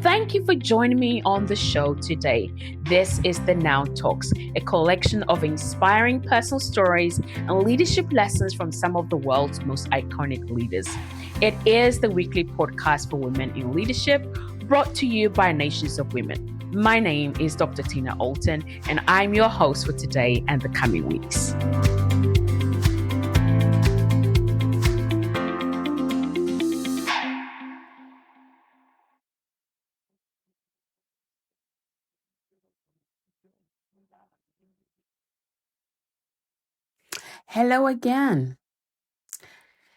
Thank you for joining me on the show today. This is the Now Talks, a collection of inspiring personal stories and leadership lessons from some of the world's most iconic leaders. It is the weekly podcast for women in leadership, brought to you by Nations of Women. My name is Dr. Tina Alton, and I'm your host for today and the coming weeks. Hello again.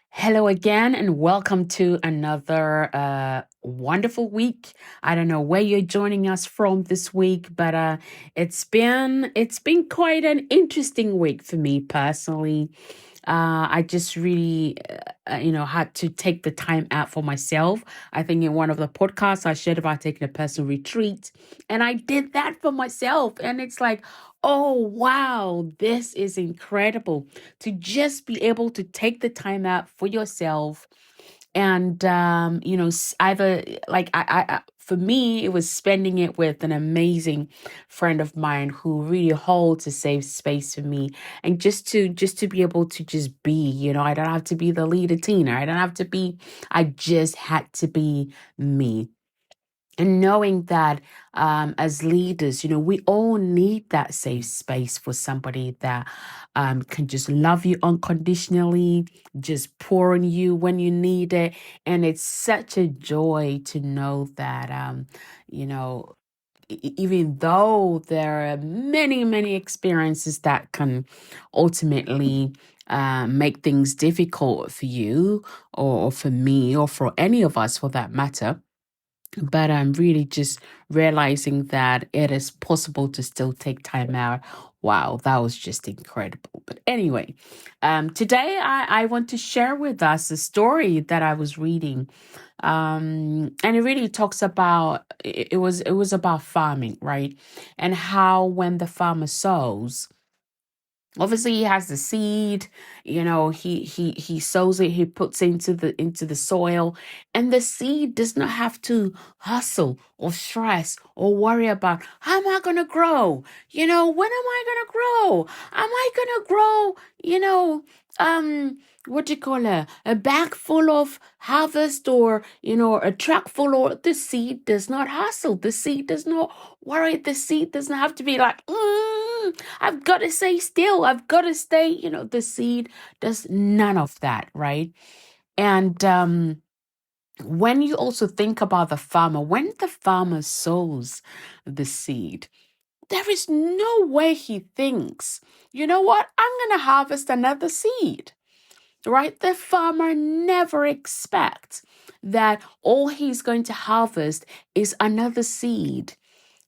Hello again, and welcome to another wonderful week. I don't know where you're joining us from this week, but it's been quite an interesting week for me personally. I just really, had to take the time out for myself. I think in one of the podcasts I shared about taking a personal retreat, and I did that for myself. And it's like, oh, wow, this is incredible to just be able to take the time out for yourself. And, either like for me, it was spending it with an amazing friend of mine who really holds a safe space for me. And just to be able to just be, I don't have to be the leader, Tina. I just had to be me. And knowing that as leaders, we all need that safe space for somebody that can just love you unconditionally, just pour on you when you need it. And it's such a joy to know that, even though there are many, many experiences that can ultimately make things difficult for you or for me or for any of us for that matter, but I'm really just realizing that it is possible to still take time out. Wow, that was just incredible. But anyway, today I want to share with us a story that I was reading. And it really talks about it was about farming, right? And how when the farmer sows, obviously he has the seed, he sows it, he puts it into the soil, and the seed does not have to hustle or stress or worry about, how am I going to grow, when am I going to grow, am I going to grow, what do you call it, a bag full of harvest, or a truck full. Or the seed does not hustle, the seed does not worry, the seed doesn't have to be like, I've got to stay still, I've got to stay, the seed does none of that, right? And when you also think about the farmer, when the farmer sows the seed, there is no way he thinks, you know what, I'm going to harvest another seed, right? The farmer never expects that all he's going to harvest is another seed.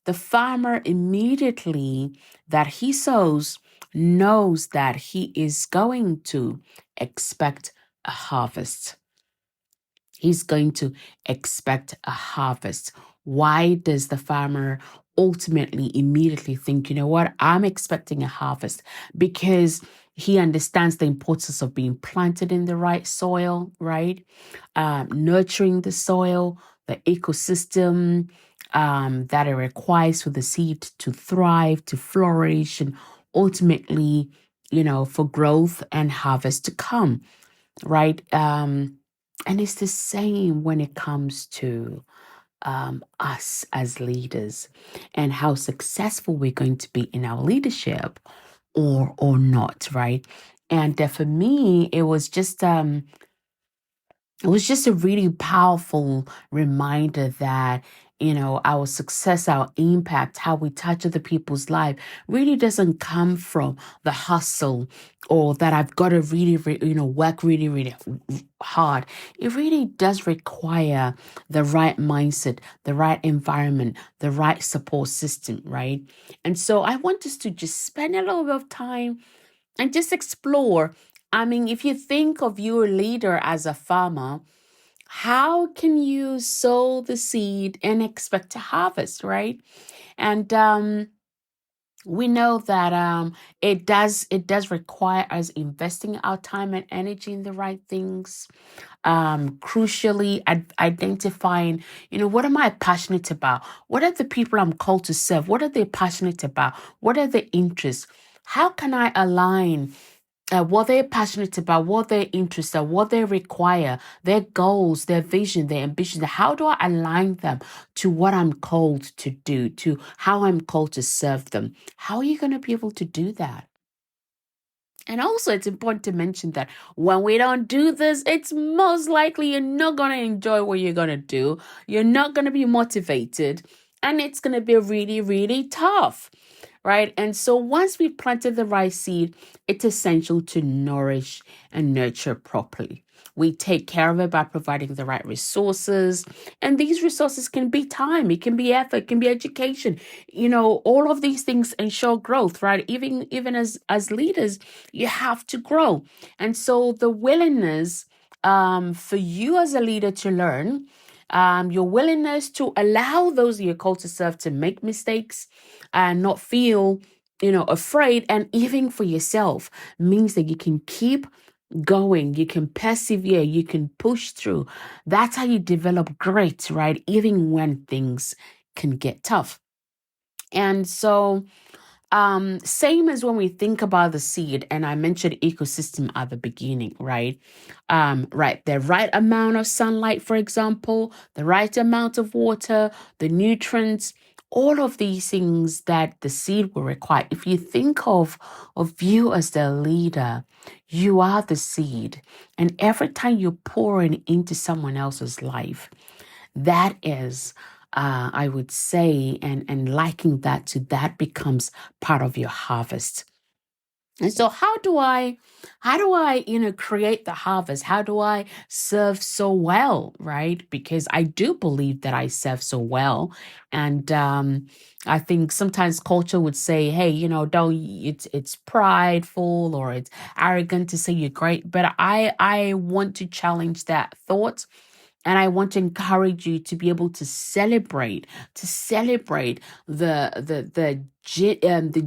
The farmer immediately that he sows knows that he is going to expect a harvest. He's going to expect a harvest. Why does the farmer ultimately immediately think, you know what, I'm expecting a harvest? Because he understands the importance of being planted in the right soil, right? Nurturing the soil, the ecosystem that it requires for the seed to thrive, to flourish, and ultimately, for growth and harvest to come, right? And it's the same when it comes to us as leaders and how successful we're going to be in our leadership or not, right? And for me, it was just a really powerful reminder that, our success, our impact, how we touch other people's life really doesn't come from the hustle, or that I've got to really, work really, really hard. It really does require the right mindset, the right environment, the right support system, right? And so I want us to just spend a little bit of time and just explore. I mean, if you think of your leader as a farmer, how can you sow the seed and expect to harvest, right? And we know that it does require us investing our time and energy in the right things. Crucially, identifying, what am I passionate about? What are the people I'm called to serve? What are they passionate about? What are their interests? How can I align what they're passionate about, what they're interested, what they require, their goals, their vision, their ambitions? How do I align them to what I'm called to do, to how I'm called to serve them? How are you going to be able to do that? And also, it's important to mention that when we don't do this, it's most likely you're not going to enjoy what you're going to do. You're not going to be motivated, and it's going to be really, really tough, right? And so, once we planted the right seed, it's essential to nourish and nurture properly. We take care of it by providing the right resources. And these resources can be time, it can be effort, it can be education. All of these things ensure growth, right? Even as leaders, you have to grow. And so the willingness for you as a leader to learn, your willingness to allow those you're called to serve to make mistakes and not feel afraid, and even for yourself, means that you can keep going, you can persevere, you can push through. That's how you develop grit, right? Even when things can get tough. And so same as when we think about the seed, and I mentioned ecosystem at the beginning, right? Right, the right amount of sunlight, for example, the right amount of water, the nutrients, all of these things that the seed will require. If you think of you as the leader, you are the seed, and every time you're pouring into someone else's life, that is, I would say, and liking that to that becomes part of your harvest. And so how do I create the harvest? How do I serve so well, right? Because I do believe that I serve so well. And I think sometimes culture would say, hey, don't, it's prideful or it's arrogant to say you're great. But I want to challenge that thought, and I want to encourage you to be able to celebrate the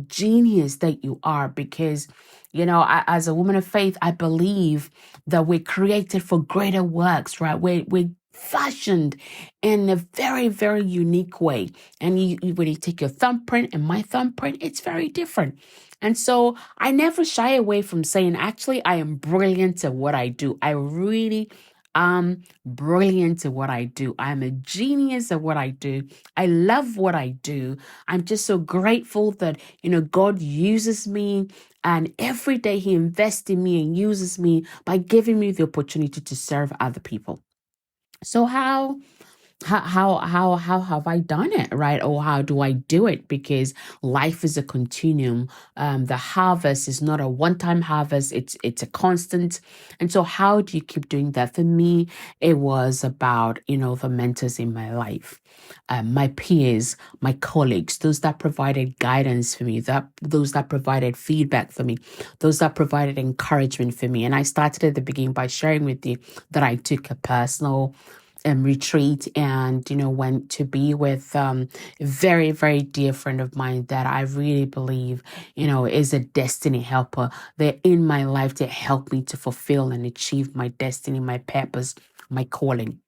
genius that you are, because as a woman of faith, I believe that we're created for greater works, right? We're fashioned in a very, very unique way. And when you take your thumbprint and my thumbprint, it's very different. And so I never shy away from saying, actually, I am brilliant at what I do. I really am brilliant at what I do. I'm a genius at what I do. I love what I do. I'm just so grateful that, God uses me, and every day he invests in me and uses me by giving me the opportunity to serve other people. So how have I done it, right? Or how do I do it? Because life is a continuum. The harvest is not a one-time harvest, it's a constant. And so how do you keep doing that? For me, it was about the mentors in my life, my peers, my colleagues, those that provided guidance for me, those that provided feedback for me, those that provided encouragement for me. And I started at the beginning by sharing with you that I took a personal retreat, and went to be with a very, very dear friend of mine that I really believe is a destiny helper. They're in my life to help me to fulfill and achieve my destiny, my purpose, my calling.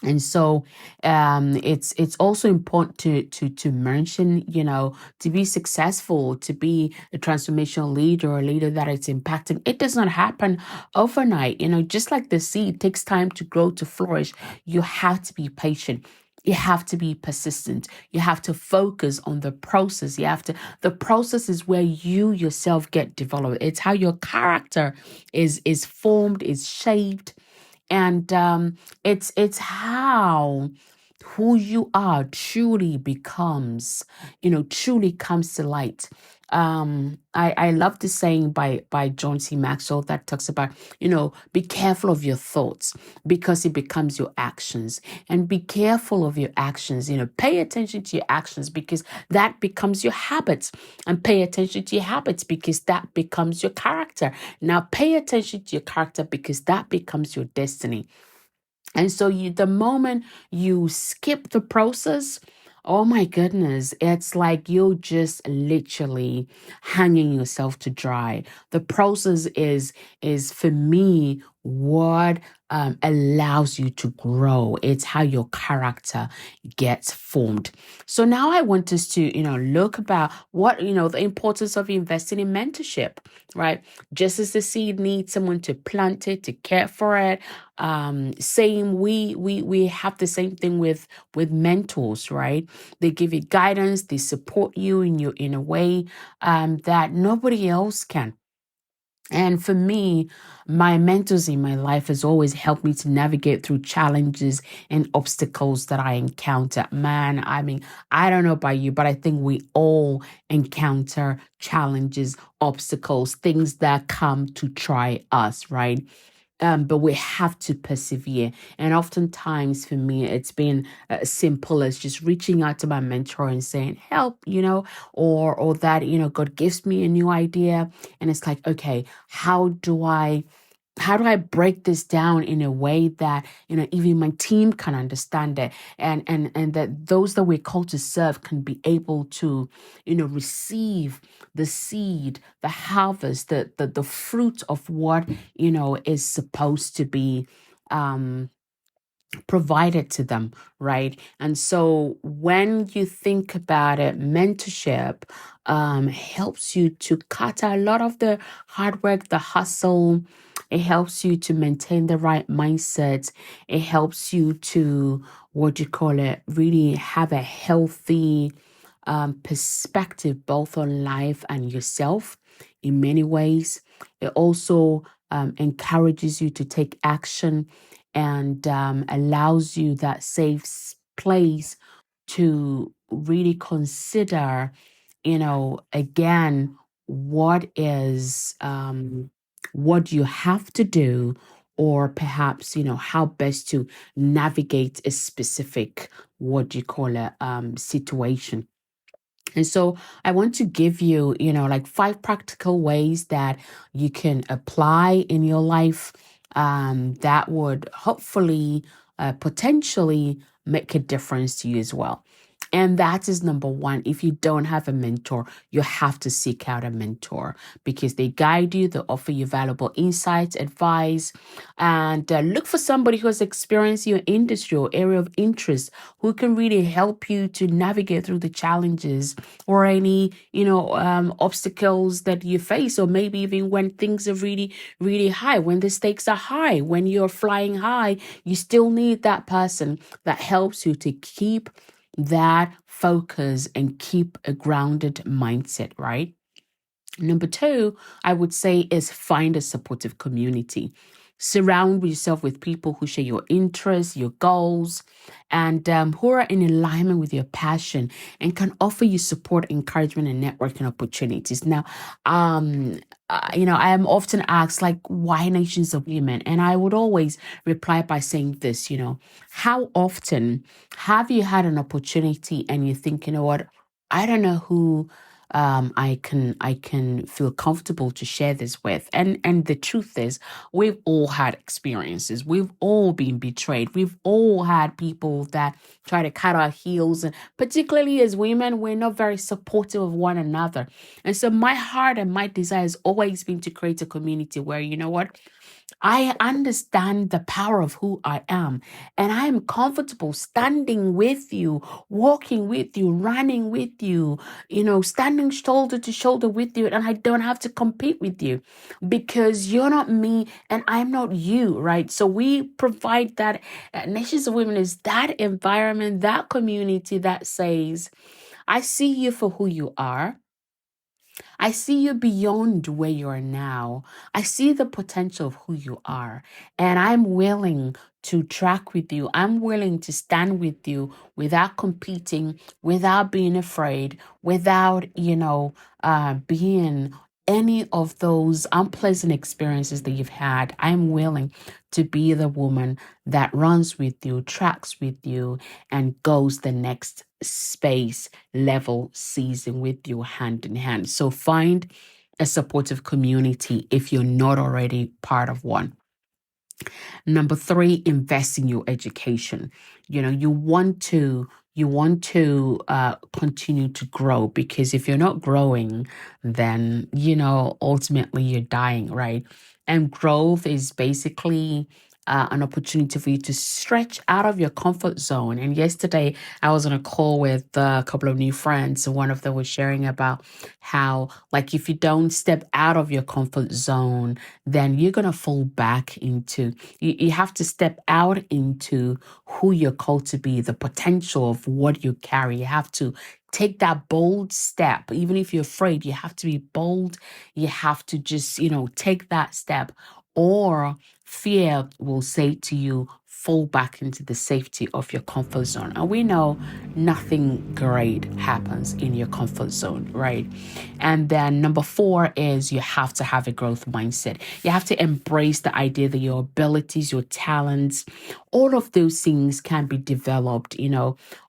And so it's also important to mention, to be successful, to be a transformational leader or a leader that is impacting. It does not happen overnight. Just like the seed takes time to grow, to flourish, you have to be patient. You have to be persistent. You have to focus on the process. The process is where you yourself get developed. It's how your character is formed, is shaped, and it's how who you are truly becomes, truly comes to light. I love the saying by John C. Maxwell that talks about, be careful of your thoughts because it becomes your actions. And be careful of your actions, pay attention to your actions because that becomes your habits. And pay attention to your habits because that becomes your character. Now pay attention to your character because that becomes your destiny. And so the moment you skip the process, Oh my goodness. It's like you're just literally hanging yourself to dry. The process is for me what allows you to grow. It's how your character gets formed. So now I want us to, look about what, the importance of investing in mentorship, right? Just as the seed needs someone to plant it, to care for it. Same, we have the same thing with mentors, right? They give you guidance, they support you in a way that nobody else can. And for me, my mentors in my life has always helped me to navigate through challenges and obstacles that I encounter. Man, I mean, I don't know about you, but I think we all encounter challenges, obstacles, things that come to try us, right? But we have to persevere. And oftentimes for me, it's been as simple as just reaching out to my mentor and saying, help, or that, God gives me a new idea. And it's like, okay, how do I break this down in a way that even my team can understand it, and that those that we're called to serve can be able to receive the seed, the harvest, the fruit of what is supposed to be um provided to them, right? And so when you think about it, mentorship helps you to cut out a lot of the hard work, the hustle. It helps you to maintain the right mindset. It helps you to, what do you call it, really have a healthy perspective both on life and yourself in many ways. It also encourages you to take action and allows you that safe place to really consider, again, what you have to do, or perhaps, how best to navigate a specific, what do you call it, situation. And so I want to give you, like 5 practical ways that you can apply in your life that would hopefully, potentially make a difference to you as well. And that is number one. If you don't have a mentor, you have to seek out a mentor because they guide you, they offer you valuable insights, advice, and look for somebody who has experienced your industry or area of interest who can really help you to navigate through the challenges or any, obstacles that you face, or maybe even when things are really, really high, when the stakes are high, when you're flying high, you still need that person that helps you to keep that focus and keep a grounded mindset, right? Number two, I would say, is find a supportive community. Surround yourself with people who share your interests, your goals, and who are in alignment with your passion and can offer you support, encouragement, and networking opportunities. Now, I am often asked, like, why nations of women? And I would always reply by saying this, how often have you had an opportunity and you think, what, I don't know who I can feel comfortable to share this with. And the truth is, we've all had experiences. We've all been betrayed. We've all had people that try to cut our heels, and particularly as women, we're not very supportive of one another. And so my heart and my desire has always been to create a community where, what, I understand the power of who I am, and I am comfortable standing with you, walking with you, running with you, standing shoulder to shoulder with you, and I don't have to compete with you because you're not me and I'm not you, right? So we provide that. Nations of Women is that environment, that community that says, I see you for who you are. I see you beyond where you are now. I see the potential of who you are. And I'm willing to track with you. I'm willing to stand with you without competing, without being afraid, without, being any of those unpleasant experiences that you've had. I'm willing to be the woman that runs with you, tracks with you, and goes the next space, level, season with you hand in hand. So find a supportive community if you're not already part of one. Number three, invest in your education. You want to you want to continue to grow, because if you're not growing, then, ultimately you're dying, right? And growth is basically an opportunity for you to stretch out of your comfort zone. And yesterday, I was on a call with a couple of new friends, and one of them was sharing about how, like, if you don't step out of your comfort zone, then you're going to fall back into, you have to step out into who you're called to be, the potential of what you carry. You have to take that bold step. Even if you're afraid, you have to be bold. You have to just, take that step, or fear will say to you, fall back into the safety of your comfort zone. And we know nothing great happens in your comfort zone, right? And then number 4 is you have to have a growth mindset. You have to embrace the idea that your abilities, your talents, all of those things can be developed,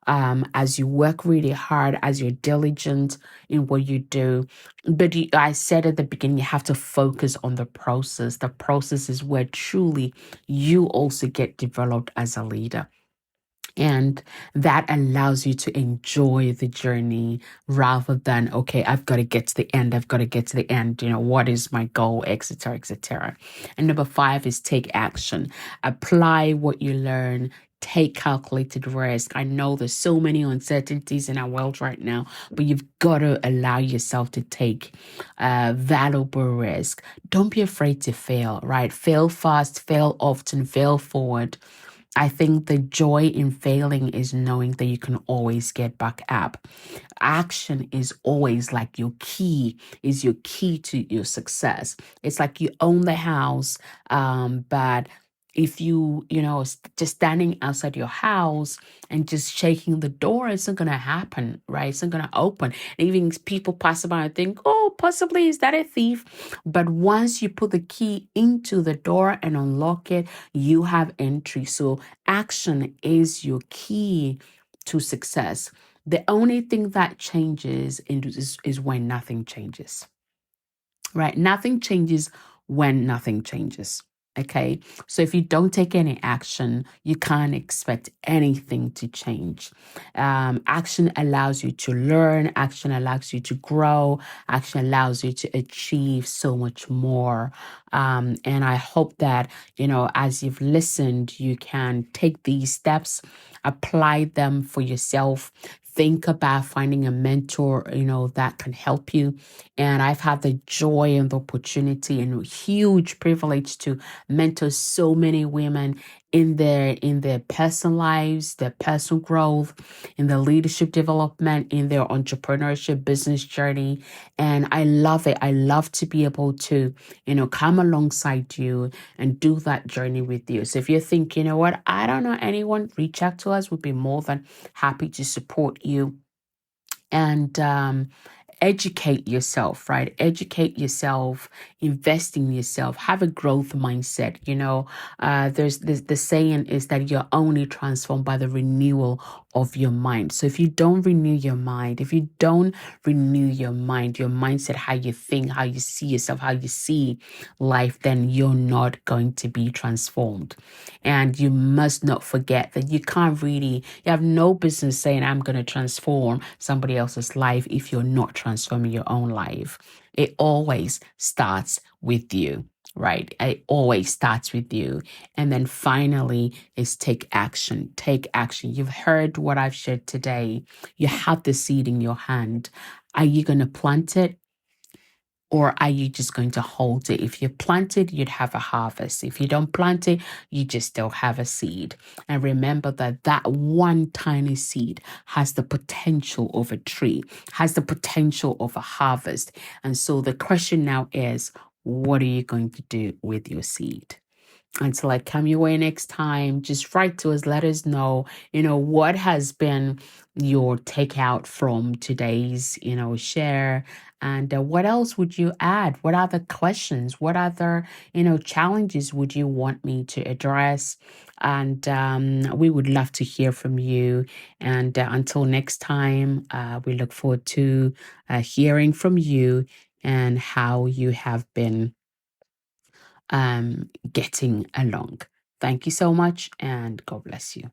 as you work really hard, as you're diligent in what you do. But I said at the beginning, you have to focus on the process. The process is where truly you also get developed as a leader. And that allows you to enjoy the journey rather than, okay, I've got to get to the end. I've got to get to the end. What is my goal, etc., etc. And number 5 is take action. Apply what you learn. Take calculated risk. I know there's so many uncertainties in our world right now, but you've got to allow yourself to take valuable risk. Don't be afraid to fail, right? Fail fast, fail often, fail forward. I think the joy in failing is knowing that you can always get back up. Action is always like is your key to your success. It's like you own the house, but if just standing outside your house and just shaking the door, it's not going to happen, right? It's not going to open. And even people pass by and think, oh, possibly is that a thief? But once you put the key into the door and unlock it, you have entry. So action is your key to success. The only thing that changes is when nothing changes, right? Nothing changes when nothing changes. Okay. So if you don't take any action, you can't expect anything to change. Action allows you to learn, action allows you to grow, action allows you to achieve so much more. And I hope that, as you've listened, you can take these steps, apply them for yourself. Think about finding a mentor, that can help you. And I've had the joy and the opportunity and huge privilege to mentor so many women in their personal lives, their personal growth, in their leadership development, in their entrepreneurship business journey. And I love it. I love to be able to, come alongside you and do that journey with you. So if you think, you know what, I don't know anyone, reach out to us. We'd be more than happy to support you. And educate yourself, right? Educate yourself, invest in yourself, have a growth mindset. There's the saying is that you're only transformed by the renewal of your mind. So if you don't renew your mind, if you don't renew your mind, your mindset, how you think, how you see yourself, how you see life, then you're not going to be transformed. And you must not forget that you have no business saying, I'm going to transform somebody else's life if you're not transforming your own life. It always starts with you, right? It always starts with you. And then finally is take action. Take action. You've heard what I've shared today. You have the seed in your hand. Are you going to plant it? Or are you just going to hold it? If you plant it, you'd have a harvest. If you don't plant it, you just still have a seed. And remember that one tiny seed has the potential of a tree, has the potential of a harvest. And so the question now is, what are you going to do with your seed? Until I come your way next time, just write to us, let us know, what has been your takeout from today's, share. And what else would you add? What other questions? What other, challenges would you want me to address? And we would love to hear from you. And until next time, we look forward to hearing from you and how you have been getting along. Thank you so much, and God bless you.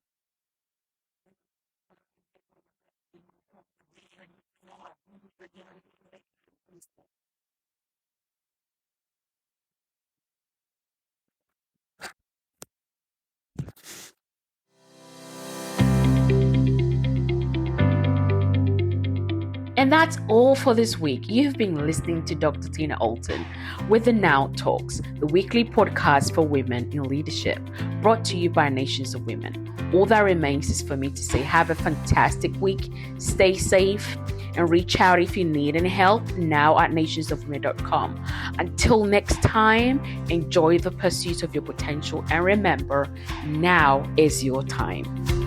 And that's all for this week. You've been listening to Dr. Tina Alton with the Now Talks, the weekly podcast for women in leadership, brought to you by Nations of Women. All that remains is for me to say have a fantastic week, stay safe, and reach out if you need any help now at nationsofwomen.com. Until next time, enjoy the pursuit of your potential, and remember, now is your time.